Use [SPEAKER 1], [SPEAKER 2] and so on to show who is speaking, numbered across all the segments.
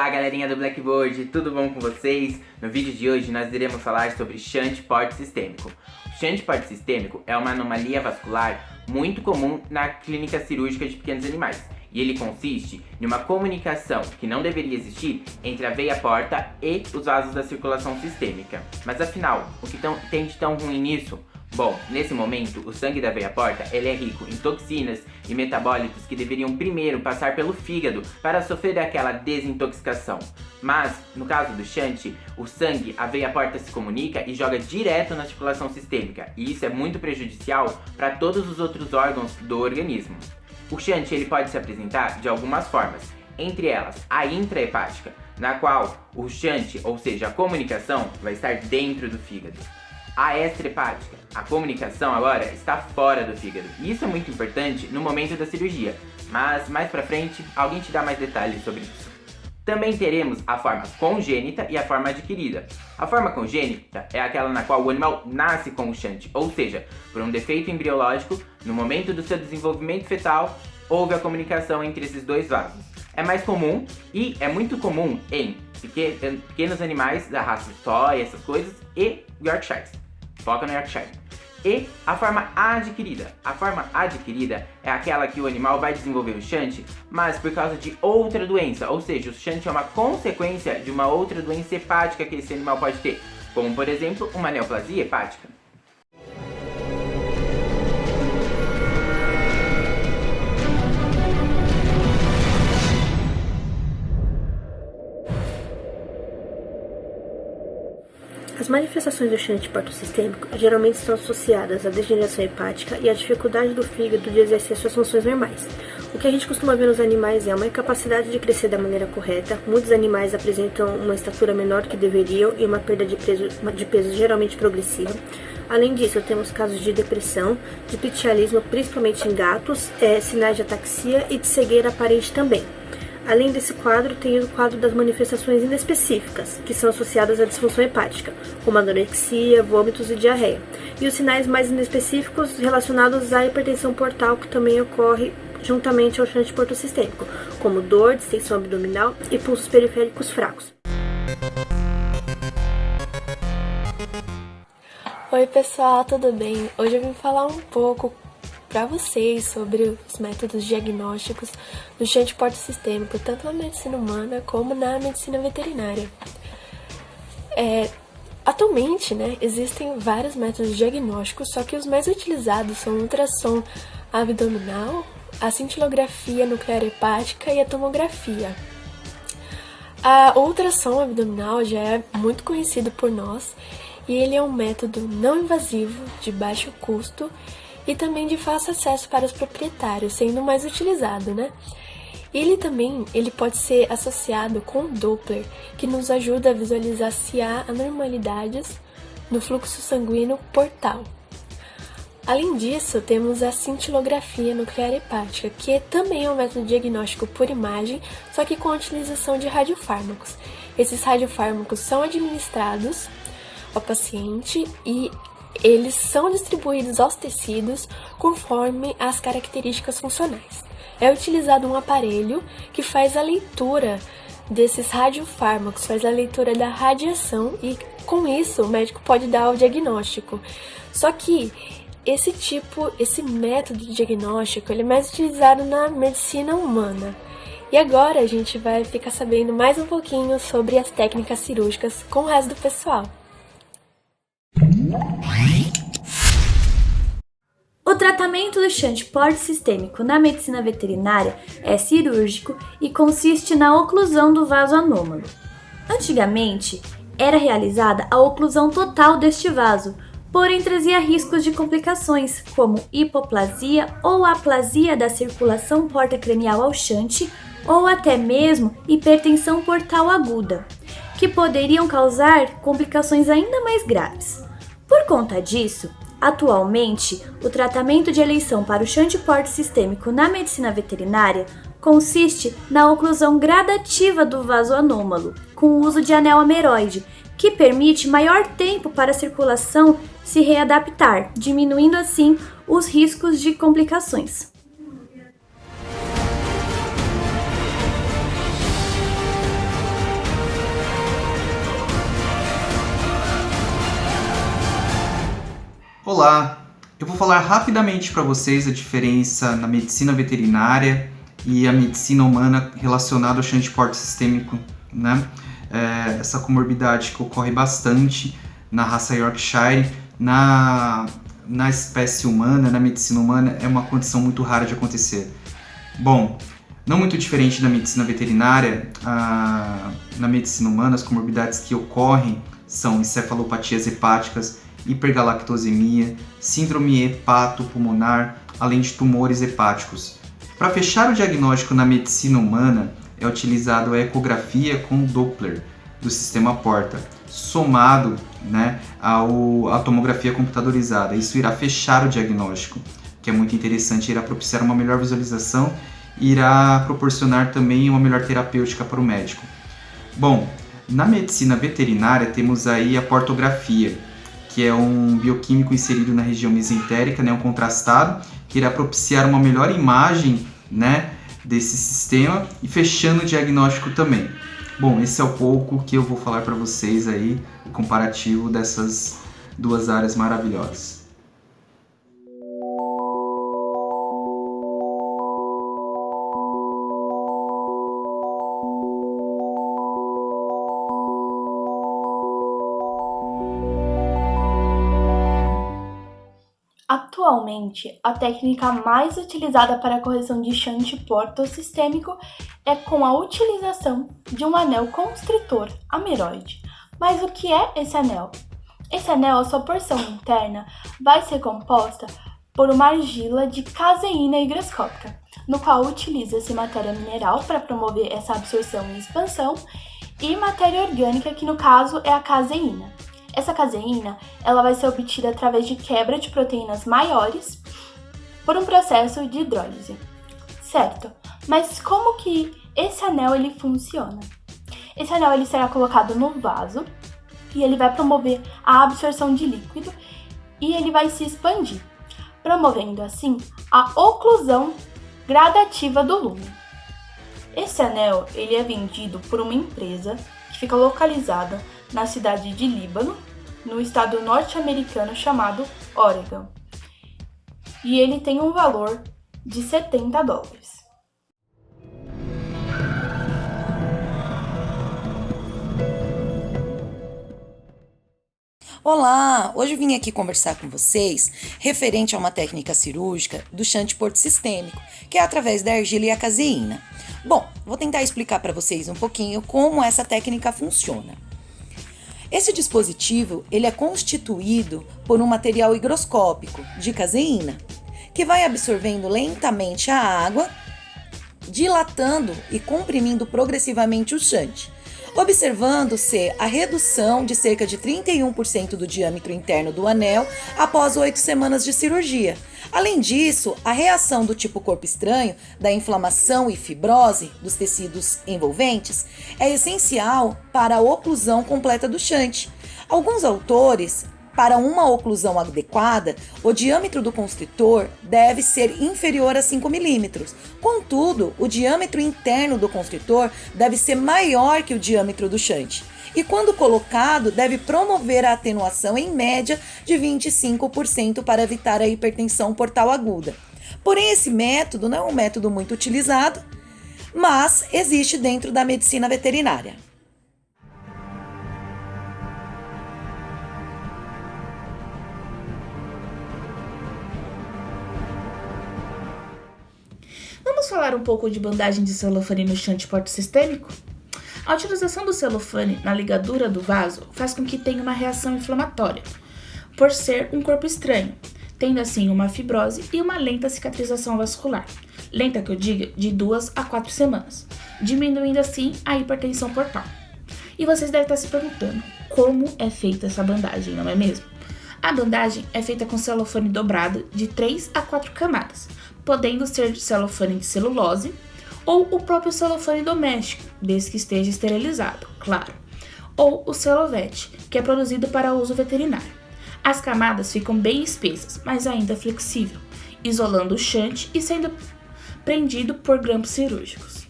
[SPEAKER 1] Olá galerinha do Blackboard, tudo bom com vocês? No vídeo de hoje nós iremos falar sobre shunt porte sistêmico. O shunt porte sistêmico é uma anomalia vascular muito comum na clínica cirúrgica de pequenos animais. E ele consiste em uma comunicação que não deveria existir entre a veia porta e os vasos da circulação sistêmica. Mas afinal, o que tem de tão ruim nisso? Bom, nesse momento, o sangue da veia porta ele é rico em toxinas e metabólitos que deveriam primeiro passar pelo fígado para sofrer aquela desintoxicação. Mas, no caso do shunt, o sangue, a veia porta se comunica e joga direto na circulação sistêmica, e isso é muito prejudicial para todos os outros órgãos do organismo. O shunt ele pode se apresentar de algumas formas, entre elas a intrahepática, na qual o shunt, ou seja, a comunicação, vai estar dentro do fígado. A extrahepática, a comunicação agora está fora do fígado. E isso é muito importante no momento da cirurgia, mas mais pra frente alguém te dá mais detalhes sobre isso. Também teremos a forma congênita e a forma adquirida. A forma congênita é aquela na qual o animal nasce com o shunt, ou seja, por um defeito embriológico, no momento do seu desenvolvimento fetal, houve a comunicação entre esses dois vasos. É mais comum e é muito comum em pequenos animais da raça Toy, essas coisas, e Yorkshires. Foca no Yorkshire. E a forma adquirida. A forma adquirida é aquela que o animal vai desenvolver o shunt, mas por causa de outra doença. Ou seja, o shunt é uma consequência de uma outra doença hepática que esse animal pode ter, como por exemplo uma neoplasia hepática.
[SPEAKER 2] As manifestações do shunt portosistêmico geralmente estão associadas à degeneração hepática e à dificuldade do fígado de exercer suas funções normais. O que a gente costuma ver nos animais é uma incapacidade de crescer da maneira correta, muitos animais apresentam uma estatura menor que deveriam e uma perda de peso geralmente progressiva. Além disso, temos casos de depressão, de pitialismo, principalmente em gatos, sinais de ataxia e de cegueira aparente também. Além desse quadro, tem o quadro das manifestações inespecíficas, que são associadas à disfunção hepática, como anorexia, vômitos e diarreia. E os sinais mais inespecíficos relacionados à hipertensão portal, que também ocorre juntamente ao shunt portosistêmico, como dor, distensão abdominal e pulsos periféricos fracos.
[SPEAKER 3] Oi pessoal, tudo bem? Hoje eu vim falar um pouco para vocês sobre os métodos diagnósticos do shunt portosistêmico, tanto na medicina humana como na medicina veterinária. Atualmente, existem vários métodos diagnósticos, só que os mais utilizados são o ultrassom abdominal, a cintilografia nuclear hepática e a tomografia. O ultrassom abdominal já é muito conhecido por nós e ele é um método não invasivo, de baixo custo e também de fácil acesso para os proprietários, sendo mais utilizado, Ele pode ser associado com o Doppler, que nos ajuda a visualizar se há anormalidades no fluxo sanguíneo portal. Além disso, temos a cintilografia nuclear hepática, que também é um método diagnóstico por imagem, só que com a utilização de radiofármacos. Esses radiofármacos são administrados ao paciente e eles são distribuídos aos tecidos conforme as características funcionais. É utilizado um aparelho que faz a leitura desses radiofármacos, faz a leitura da radiação e com isso o médico pode dar o diagnóstico. Só que esse método de diagnóstico ele é mais utilizado na medicina humana. E agora a gente vai ficar sabendo mais um pouquinho sobre as técnicas cirúrgicas com o resto do pessoal.
[SPEAKER 4] O tratamento do shunt portosistêmico na medicina veterinária é cirúrgico e consiste na oclusão do vaso anômalo. Antigamente, era realizada a oclusão total deste vaso, porém trazia riscos de complicações, como hipoplasia ou aplasia da circulação porta-cranial ao shunt, ou até mesmo hipertensão portal aguda, que poderiam causar complicações ainda mais graves. Por conta disso, atualmente, o tratamento de eleição para o shunt portosistêmico na medicina veterinária consiste na oclusão gradativa do vaso anômalo, com o uso de anel ameroide, que permite maior tempo para a circulação se readaptar, diminuindo assim os riscos de complicações.
[SPEAKER 5] Olá, eu vou falar rapidamente para vocês a diferença na medicina veterinária e a medicina humana relacionada ao shunt porte sistêmico, né? Essa comorbidade que ocorre bastante na raça Yorkshire, na espécie humana, na medicina humana, é uma condição muito rara de acontecer. Bom, não muito diferente da medicina veterinária, na medicina humana, as comorbidades que ocorrem são encefalopatias hepáticas, hipergalactosemia, síndrome hepatopulmonar, além de tumores hepáticos. Para fechar o diagnóstico na medicina humana, é utilizado a ecografia com Doppler do sistema Porta, somado, né, à tomografia computadorizada. Isso irá fechar o diagnóstico, que é muito interessante, irá propiciar uma melhor visualização e irá proporcionar também uma melhor terapêutica para o médico. Bom, na medicina veterinária temos aí a portografia, que é um bioquímico inserido na região mesentérica, né, um contrastado, que irá propiciar uma melhor imagem, né, desse sistema e fechando o diagnóstico também. Bom, esse é o pouco que eu vou falar para vocês aí, o comparativo dessas duas áreas maravilhosas.
[SPEAKER 3] Atualmente, a técnica mais utilizada para a correção de shunt portosistêmico é com a utilização de um anel constritor ameroide. Mas o que é esse anel? Esse anel, a sua porção interna, vai ser composta por uma argila de caseína higroscópica, no qual utiliza-se matéria mineral para promover essa absorção e expansão, e matéria orgânica, que no caso é a caseína. Essa caseína, ela vai ser obtida através de quebra de proteínas maiores por um processo de hidrólise. Certo, mas como que esse anel ele funciona? Esse anel ele será colocado no vaso e ele vai promover a absorção de líquido e ele vai se expandir, promovendo assim a oclusão gradativa do lumen. Esse anel ele é vendido por uma empresa que fica localizada na cidade de Líbano, no estado norte-americano chamado Oregon. E ele tem um valor de $70.
[SPEAKER 6] Olá! Hoje eu vim aqui conversar com vocês referente a uma técnica cirúrgica do shunt porto-sistêmico, que é através da argila e a caseína. Bom, vou tentar explicar para vocês um pouquinho como essa técnica funciona. Esse dispositivo ele é constituído por um material higroscópico de caseína, que vai absorvendo lentamente a água, dilatando e comprimindo progressivamente o shunt, observando-se a redução de cerca de 31% do diâmetro interno do anel após 8 semanas de cirurgia. Além disso, a reação do tipo corpo estranho, da inflamação e fibrose dos tecidos envolventes, é essencial para a oclusão completa do shunt. Alguns autores, para uma oclusão adequada, o diâmetro do constritor deve ser inferior a 5 milímetros. Contudo, o diâmetro interno do constritor deve ser maior que o diâmetro do shunt. E quando colocado, deve promover a atenuação em média de 25% para evitar a hipertensão portal aguda. Porém, esse método não é um método muito utilizado, mas existe dentro da medicina veterinária.
[SPEAKER 7] Vamos falar um pouco de bandagem de celofane no shunt porto-sistêmico? A utilização do celofane na ligadura do vaso faz com que tenha uma reação inflamatória, por ser um corpo estranho, tendo assim uma fibrose e uma lenta cicatrização vascular. Lenta que eu diga, de 2 a 4 semanas, diminuindo assim a hipertensão portal. E vocês devem estar se perguntando, como é feita essa bandagem, não é mesmo? A bandagem é feita com celofane dobrado de 3 a 4 camadas, podendo ser de celofane de celulose ou o próprio celofane doméstico, desde que esteja esterilizado, claro, ou o celovete, que é produzido para uso veterinário. As camadas ficam bem espessas, mas ainda flexível, isolando o shunt e sendo prendido por grampos cirúrgicos.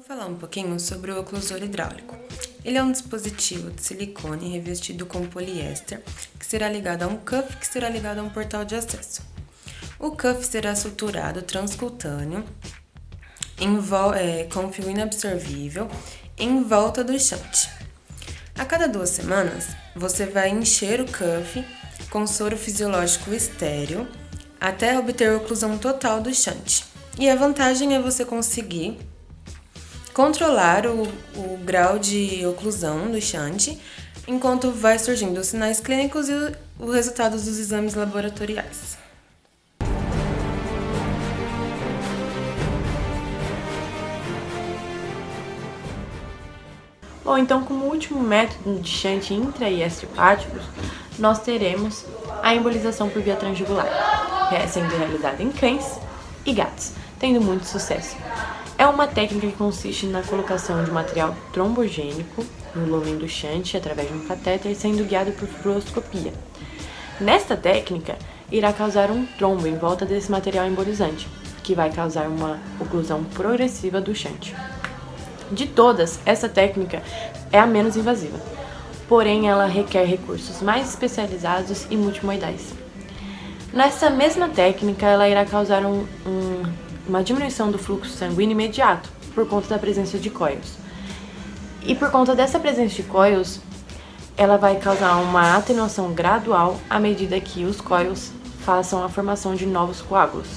[SPEAKER 8] Vou falar um pouquinho sobre o oclusor hidráulico. Ele é um dispositivo de silicone revestido com poliéster que será ligado a um cuff que será ligado a um portal de acesso. O cuff será suturado transcutâneo com fio inabsorvível em volta do shunt. A cada 2 semanas, você vai encher o cuff com soro fisiológico estéril até obter a oclusão total do shunt. E a vantagem é você conseguir controlar o grau de oclusão do shunt enquanto vai surgindo os sinais clínicos e os resultados dos exames laboratoriais.
[SPEAKER 2] Bom, então como último método de shunt intra e extrahepáticos, nós teremos a embolização por via transjugular, sendo realizada em cães e gatos, tendo muito sucesso. É uma técnica que consiste na colocação de material trombogênico no lumen do shunt através de um catéter, sendo guiado por fluoroscopia. Nesta técnica, irá causar um trombo em volta desse material embolizante, que vai causar uma oclusão progressiva do shunt. De todas, essa técnica é a menos invasiva, porém ela requer recursos mais especializados e multimoidais. Nessa mesma técnica, ela irá causar uma diminuição do fluxo sanguíneo imediato, por conta da presença de coils. E por conta dessa presença de coils, ela vai causar uma atenuação gradual à medida que os coils façam a formação de novos coágulos.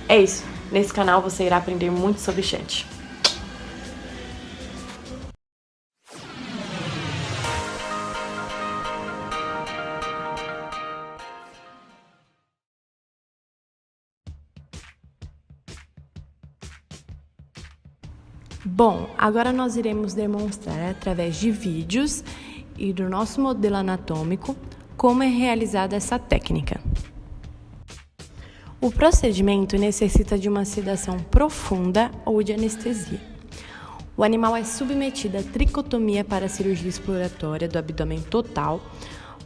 [SPEAKER 2] É isso, nesse canal você irá aprender muito sobre shunt. Bom, agora nós iremos demonstrar através de vídeos e do nosso modelo anatômico como é realizada essa técnica. O procedimento necessita de uma sedação profunda ou de anestesia. O animal é submetido à tricotomia para a cirurgia exploratória do abdômen total,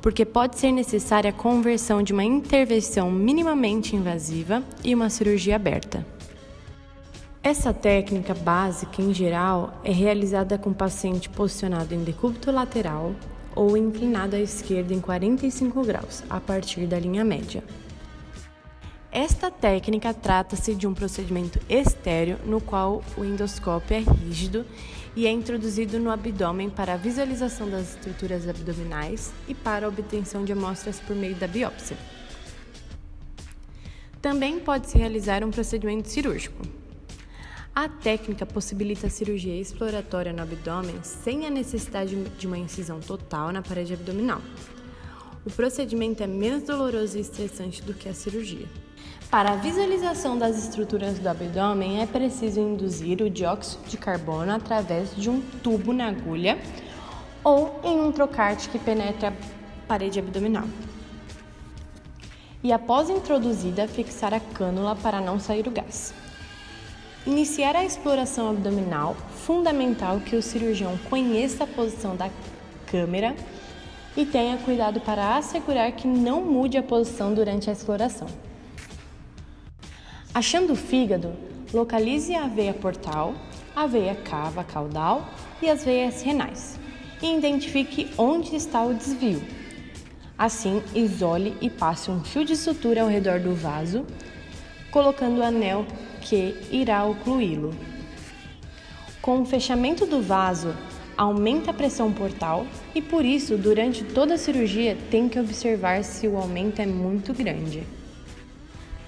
[SPEAKER 2] porque pode ser necessária a conversão de uma intervenção minimamente invasiva e uma cirurgia aberta. Essa técnica básica, em geral, é realizada com o paciente posicionado em decúbito lateral ou inclinado à esquerda em 45 graus, a partir da linha média. Esta técnica trata-se de um procedimento estéreo no qual o endoscópio é rígido e é introduzido no abdômen para a visualização das estruturas abdominais e para a obtenção de amostras por meio da biópsia. Também pode-se realizar um procedimento cirúrgico. A técnica possibilita a cirurgia exploratória no abdômen sem a necessidade de uma incisão total na parede abdominal. O procedimento é menos doloroso e estressante do que a cirurgia. Para a visualização das estruturas do abdômen, é preciso induzir o dióxido de carbono através de um tubo na agulha ou em um trocarte que penetre a parede abdominal. E após introduzida, fixar a cânula para não sair o gás. Iniciar a exploração abdominal, fundamental que o cirurgião conheça a posição da câmera e tenha cuidado para assegurar que não mude a posição durante a exploração. Achando o fígado, localize a veia portal, a veia cava caudal e as veias renais e identifique onde está o desvio. Assim, isole e passe um fio de sutura ao redor do vaso, colocando o anel que irá ocluí-lo. Com o fechamento do vaso, aumenta a pressão portal e, por isso, durante toda a cirurgia, tem que observar se o aumento é muito grande.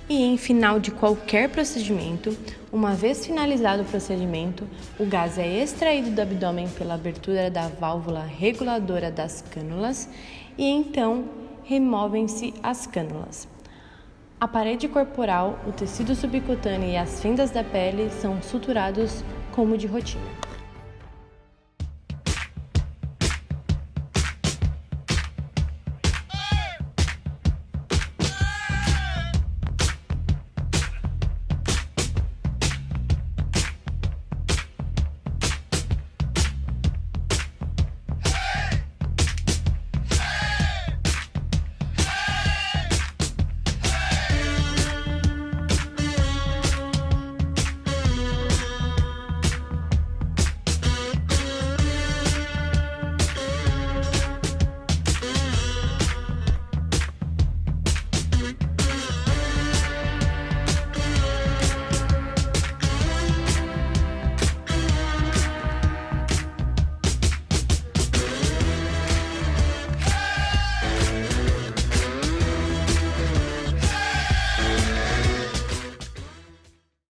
[SPEAKER 2] E em final de qualquer procedimento, uma vez finalizado o procedimento, o gás é extraído do abdômen pela abertura da válvula reguladora das cânulas e então removem-se as cânulas. A parede corporal, o tecido subcutâneo e as fendas da pele são suturados como de rotina.